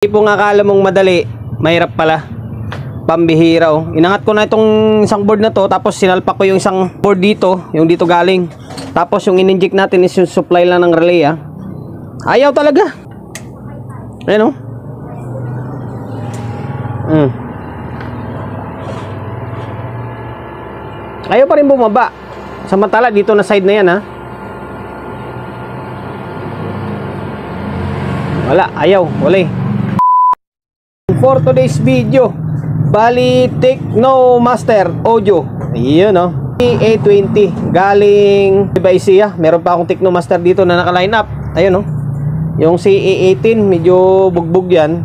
Hindi po nga akala mong madali, mahirap pala. Pambihira oh. Inangat ko na itong isang board na to, tapos sinalpak ko yung isang board dito, yung dito galing. Tapos yung in-inject natin is yung supply lang ng relay ah. Ayaw talaga. Ayan oh. Ayaw pa rin bumaba. Samantala dito na side na yan ha. Wala, ayaw, wala eh. For today's video, bali Technomaster Audio. Ayun no. A20 galing Baisia. Meron pa akong Technomaster dito na naka-line up. Ayun no. Yung CA18 medyo bugbog yan.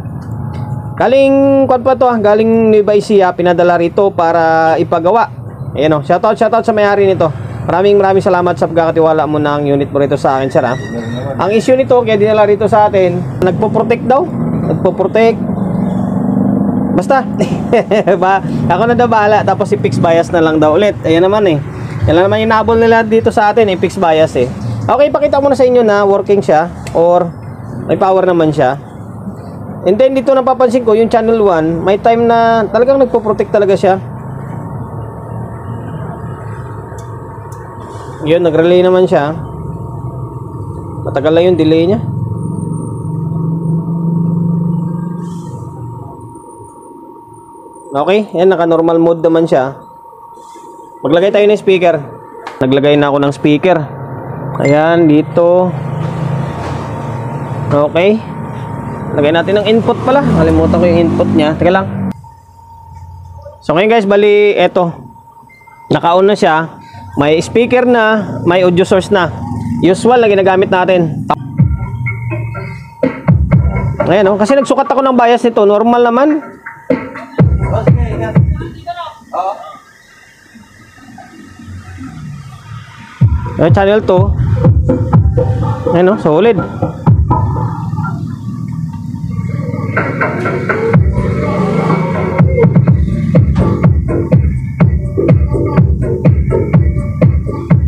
Galing kwan pa to ah, galing Baisia, pinadala rito para ipagawa. Ayun no. Shoutout sa may-ari nito. Maraming salamat sa pagkakatiwala mo ng unit mo rito sa akin, sir ha. Ang issue nito kaya dinala rito sa atin, nagpo-protect daw. Nagpo-protect. Basta ako na daw bahala. Tapos i-fix bias na lang daw ulit. Ayan naman eh. Yan naman yung nabol nila dito sa atin, i-fix bias eh. Okay, pakita mo na sa inyo na working siya or may power naman siya. And then dito napapansin ko yung channel 1, may time na talagang nagpo-protect talaga siya. Yun, nag-relay naman siya. Matagal lang yung delay niya. Okay, yan, naka-normal mode naman siya. Maglagay tayo ng speaker. Naglagay na ako ng speaker. Ayan, dito. Okay. Lagay natin ng input pala. Kalimutan ko yung input niya. Teka lang. So ngayon guys, bali, eto. Naka-on na siya. May speaker na, may audio source na. Usual na ginagamit natin. Ayan, oh, kasi nagsukat ako ng bias nito. Normal naman. Channel 2. Ayan o, solid.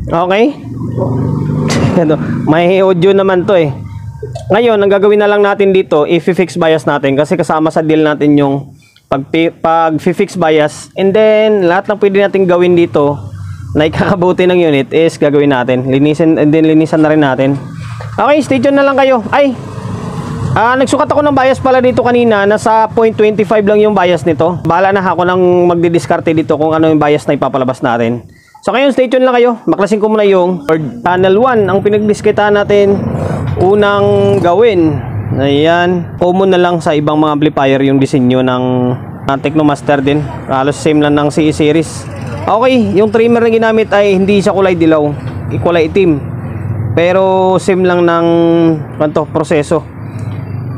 Okay. May audio naman to eh. Ngayon, ang gagawin na lang natin dito, i-fix bias natin. Kasi kasama sa deal natin yung pag-fix bias. And then, lahat ng pwede natin gawin dito na ikakabuti ng unit is gagawin natin. Linisin, and then linisan na rin natin. Okay, stay tuned na lang kayo. Ay, nagsukat ako ng bias pala dito kanina. Nasa 0.25 lang yung bias nito. Bahala na ako nang magdidiskarte dito kung ano yung bias na ipapalabas natin. So ngayon, stay tuned lang kayo. Maklasin ko muna yung channel 1. Ang pinagdiskita natin unang gawin. Ayan, common na lang sa ibang mga amplifier yung disenyo ng Technomaster din. Halos same lang ng CE series. Okay, yung trimmer na ginamit ay hindi siya kulay dilaw, kulay itim. Pero same lang ng proseso.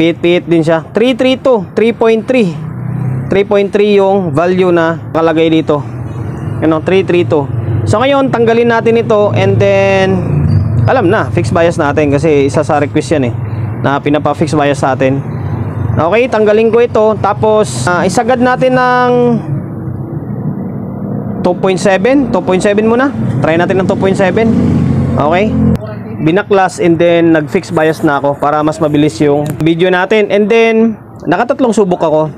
Pihit-pihit din siya. 332, 3.3. 3.3 yung value na nakalagay dito. Ano, 332. So ngayon, tanggalin natin ito and then alam na, fix bias natin kasi isa sa request yan eh, na pinapa-fix bias sa atin. Okay, tanggalin ko ito. Tapos isagad natin ng 2.7 muna. Try natin ng 2.7. Okay, binaklas and then nag-fix bias na ako para mas mabilis yung video natin. And then nakatatlong subok ako.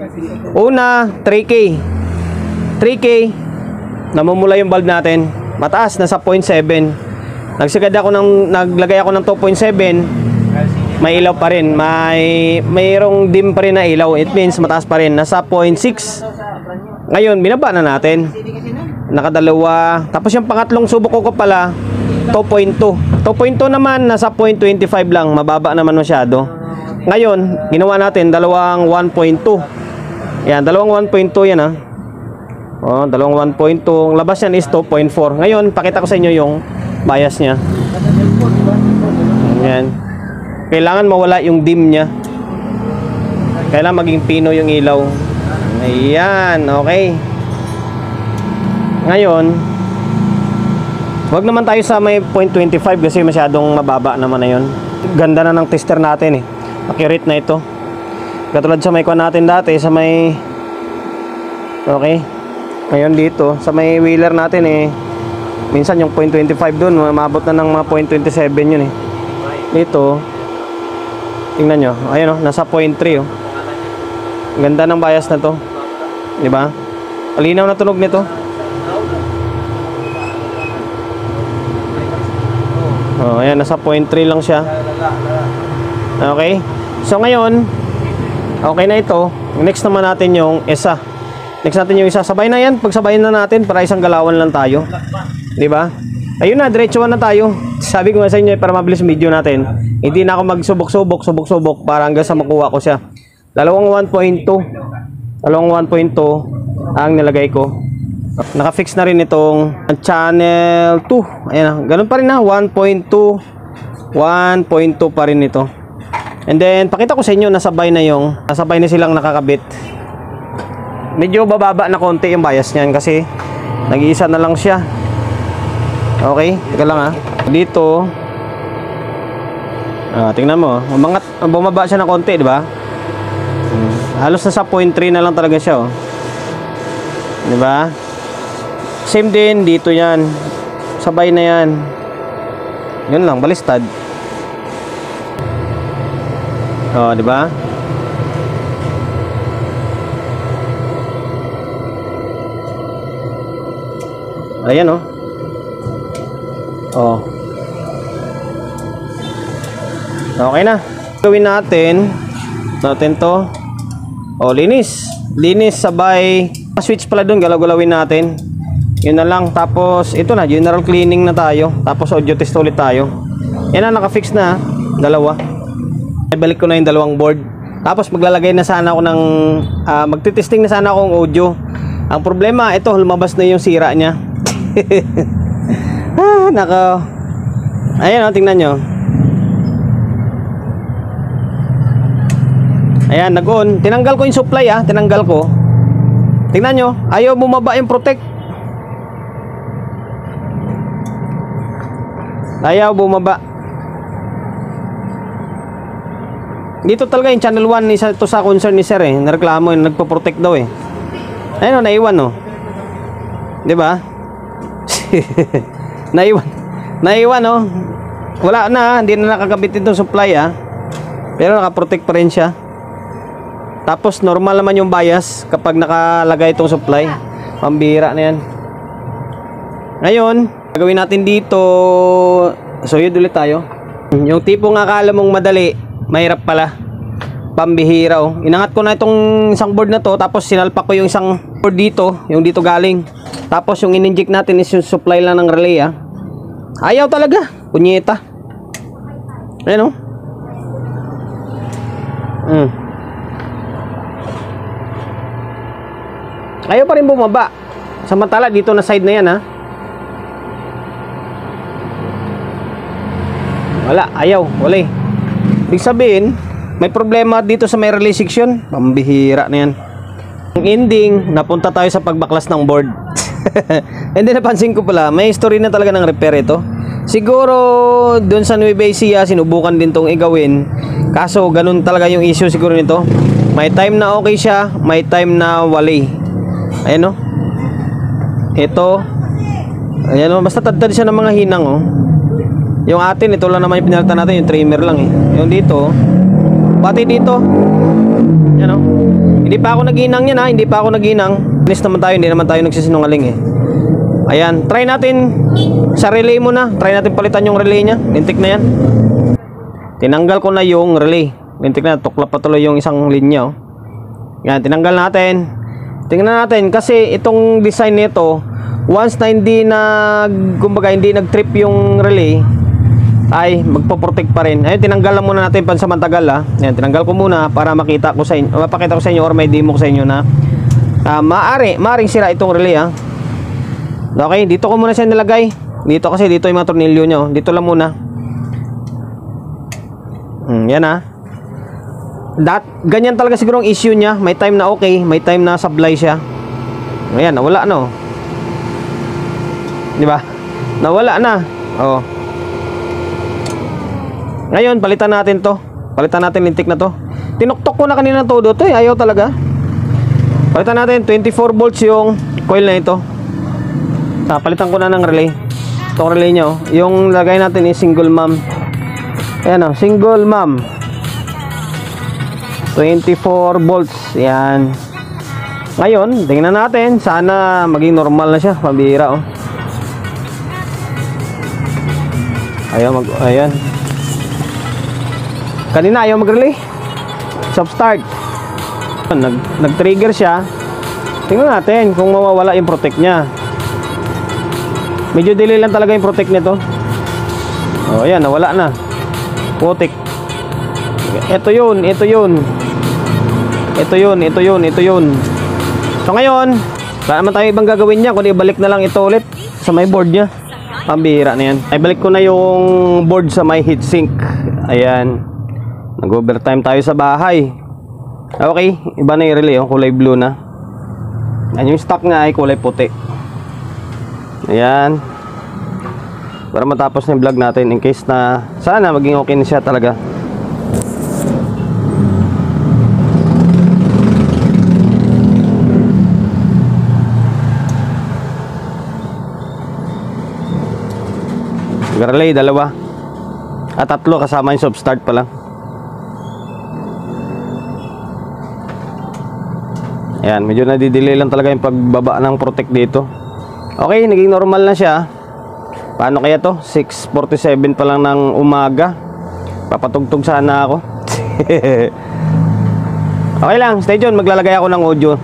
Una, 3K namumula yung bulb natin. Mataas, nasa 0.7. Naglagay ako ng 2.7. May ilaw pa rin. Mayroong dim pa rin na ilaw. It means mataas pa rin. Nasa 0.6. Ngayon, binaba na natin. Nakadalawa. Tapos yung pangatlong subok ko pala, 2.2. 2.2 naman, nasa 0.25 lang. Mababa naman masyado. Ngayon, ginawa natin dalawang 1.2. Yan, dalawang 1.2 yan ha. Oh, dalawang 1.2. Ang labas yan is 2.4. Ngayon, pakita ko sa inyo yung bias niya. Yan. Kailangan mawala yung dim niya. Kailangan maging pino yung ilaw. Ayan, okay. Ngayon, wag naman tayo sa may 0.25 kasi masyadong mababa naman na yun. Ganda na ng tester natin eh. Accurate na ito. Katulad sa may kuha natin dati, sa may... Okay. Ngayon dito, sa may wheeler natin eh, minsan yung 0.25 dun, maabot na ng mga 0.27 yun eh. Dito, tingnan nyo, ayun o, nasa 0.3 oh. Ganda ng bias na to. Di ba? Malinaw na tunog nito. Oh, ayan, nasa 0.3 lang siya. Okay. So ngayon, okay na ito. Next naman natin yung isa. Next natin yung isa. Sabay na yan. Pagsabayin na natin para isang galawan lang tayo. Di ba? Ayun na, diretsuhan na tayo. Sabi ko nga sa inyo para mabilis video natin. Hindi na ako magsubok-subok para hanggang sa makuha ko siya. Dalawang 1.2. Dalawang 1.2 ang nilagay ko. Naka-fix na rin itong channel 2. Ayan na. Ganun pa rin na. 1.2. 1.2 pa rin ito. And then, pakita ko sa inyo, nasabay na silang nakakabit. Medyo bababa na konti yung bias niyan kasi nag-iisa na lang siya. Okay, teka lang ha. Dito, tingnan mo, bumaba siya ng konti, di ba? Halos nasa 0.3 na lang talaga siya, oh. Di ba? Same din dito yan. Sabay na yan. Yun lang, balistad. Oh, di ba? Ayan, oh. Oh. Okay na. Gawin natin to. Oh, linis. Linis sabay switch pala doon, galaw-galawin natin. Yun na lang. Tapos ito na, general cleaning na tayo. Tapos audio test ulit tayo. Yan na, naka-fix na, dalawa. Ibalik ko na yung dalawang board. Tapos maglalagay na sana ako ng magte-testing na sana akong audio. Ang problema, ito lumabas na yung sira niya. Nako. Ayan, oh, tingnan nyo. Ayan, nag-on. Tinanggal ko yung supply, tinanggal ko. Tingnan nyo, ayaw bumaba yung protect. Ayaw bumaba. Dito talaga yung channel 1, isa to sa concern ni sir, nareklamo, nagpo-protect daw, Ayun, oh, naiwan, oh. Diba? Naiwan, oh. Wala na, hindi na nakakabit itong supply, pero nakaprotect pa rin siya. Tapos normal naman yung bias kapag nakalagay itong supply. Pambira na yan. Ngayon, gagawin natin dito. So yun ulit tayo. Yung tipong akala mong madali, mahirap pala. Pambihira, oh. Inangat ko na itong isang board na to, tapos sinalpak ko yung isang board dito, yung dito galing. Tapos yung in-inject natin is yung supply lang ng relay, Ayaw talaga, punyeta. Ayan, oh. Ayaw pa rin bumaba. Samantala dito na side na yan, Wala, ayaw, wala. Ibig sabihin, may problema dito sa may relay section. Pambihira na yan. Ang ending, napunta tayo sa pagbaklas ng board. And then napansin ko pala, may history na talaga ng repair ito. Siguro doon sa Nueva Ecija sinubukan din tong igawin. Kaso ganun talaga yung issue siguro nito. May time na okay siya, may time na wali. Ayan, oh. Ito. Ayan, oh, basta tad-tad siya ng mga hinang, oh. Yung atin, ito lang naman yung pinalitan natin, yung trimmer lang, Yung dito, pati dito. Ayan, oh. Hindi pa ako nag-inang yan, hindi pa ako nag-inang. Honest naman tayo, hindi naman tayo nagsisinungaling, Ayan, try natin sa relay muna. Try natin palitan yung relay niya. Lintik na yan. Tinanggal ko na yung relay. Lintik na, tuklap pa tuloy yung isang linya, oh. Yan, tinanggal natin. Tingnan natin kasi itong design nito, once na hindi kumbaga hindi nag-trip yung relay, ay magpo-protect pa rin. Ayun, tinanggal lang muna natin pansamantagal, Ayan, tinanggal ko muna para makita ko sa inyo, mapakita ko sa inyo or may demo ko sa inyo na maaring sira itong relay, Okay, dito ko muna siya nilagay. Dito kasi dito yung mga tornilyo niya, Dito lang muna. Yan, ganyan talaga siguro ang issue niya. May time na okay, may time na sablay siya. Ayan, nawala, Di ba? Nawala na. Oh. Ngayon, palitan natin to. Palitan natin lintik na to. Tinuktok ko na kanina todo to, Ayaw talaga. Palitan natin 24 volts yung coil na ito. Palitan ko na ng relay. Itong relay niya, yung lagay natin is single mom. Ayan, single mom. 24 volts. Yan. Ngayon, tingnan natin. Sana maging normal na siya. Pambihira, oh. Ayan. Kanina ayaw mag-relay. Stop start. Nag-trigger siya. Tingnan natin kung mawawala yung protect niya. Medyo delay lang talaga yung protect nito. Oh, ayan, nawala na. Protect. Ito yun. So ngayon, wala naman tayo ibang gagawin niya kundi ibalik na lang ito ulit sa may board niya. Pambihira na yan. Ay, balik ko na yung board sa may heatsink. Ayan. Nag-overtime tayo sa bahay. Okay, iba na yung relay, oh. Kulay blue na. Ayan, yung stock nga ay kulay puti. Ayan. Para matapos na yung vlog natin in case na sana maging okay na siya talaga. Relay, dalawa. At tatlo kasama yung soft start pa lang. Ayan, medyo nadidelay lang talaga yung pagbaba ng protect dito. Okay, naging normal na siya. Paano kaya to? 6:47 pa lang ng umaga. Papatugtog sana ako. Okay lang, stay tuned. Maglalagay ako ng audio.